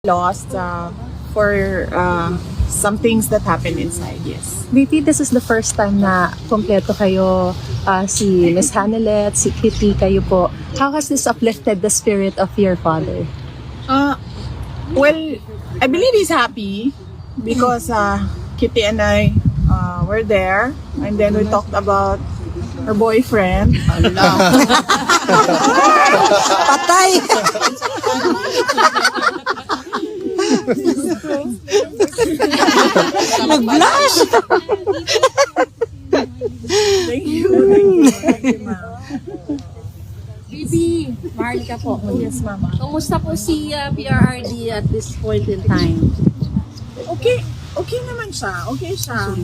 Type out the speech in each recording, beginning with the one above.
lost for some things that happened inside, yes. VP, this is the first time na kompleto kayo, si Miss Hanelet, si Kitty, kayo po. How has this uplifted the spirit of your father? Well, I believe he's happy because Kitty and I were there, and then we talked about her boyfriend. Patay! Nag-blush! Thank you. Thank you, ma'am. Bibi, Marlica po. Yes, mama. Kumusta po si PRRD at this point in time? Okay naman siya. Okay siya.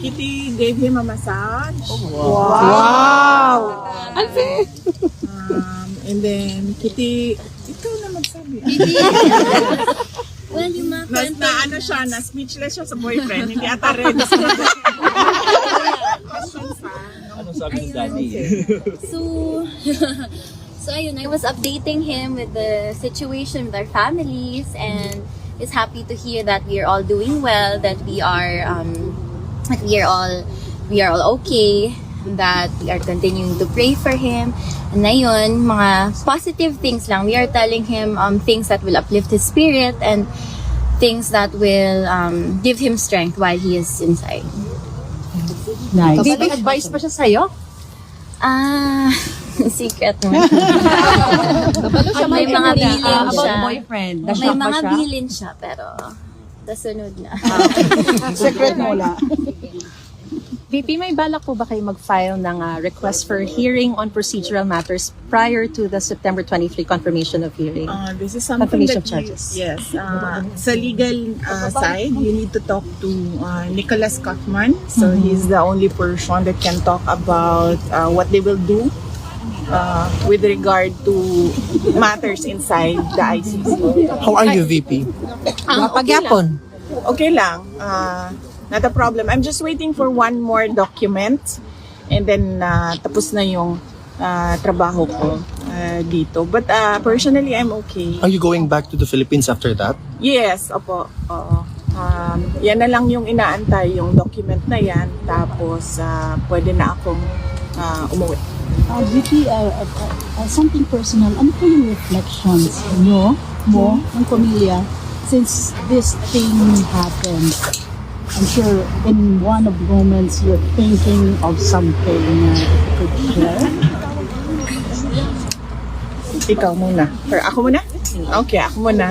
Kitty gave him a massage. Wow! And then Kitty, ikaw na magsabi. Well, yung mga Na ano siya, na speechless siya sa boyfriend. Hindi ata ready. Anong sabi ng daddy? So ayun, I was updating him with the situation with our families, and is happy to hear that we are all doing well, that we are all okay, that we are continuing to pray for him. And ayun, mga positive things lang. We are telling him things that will uplift his spirit and things that will give him strength while he is inside. Nice. May advice pa siya sa'yo? Secret mo. May mga bilin siya. boyfriend. May mga bilin siya, pero nasunod na. Secret mula. VP, may balak po ba kayo mag-file ng request for hearing on procedural matters prior to the September 23 confirmation of hearing? This is something Confirmation that of charges. yes. Sa legal side, you need to talk to Nicholas Kaufman. So he's the only person that can talk about what they will do with regard to matters inside the ICC. How are you, VP? Pagyapon. Okay lang. Not a problem. I'm just waiting for one more document, and then tapos na yung trabaho ko dito. But personally, I'm okay. Are you going back to the Philippines after that? Yes, opo. Oo. Yan na lang yung inaantay, yung document na yan. Tapos pwede na akong umuwi. Vicky, something personal. Ano po yung reflections nyo, mo, ng pamilya, since this thing happened? I'm sure in one of the moments you're thinking of something you could share. Ikaw muna. Or ako muna? Okay, ako muna.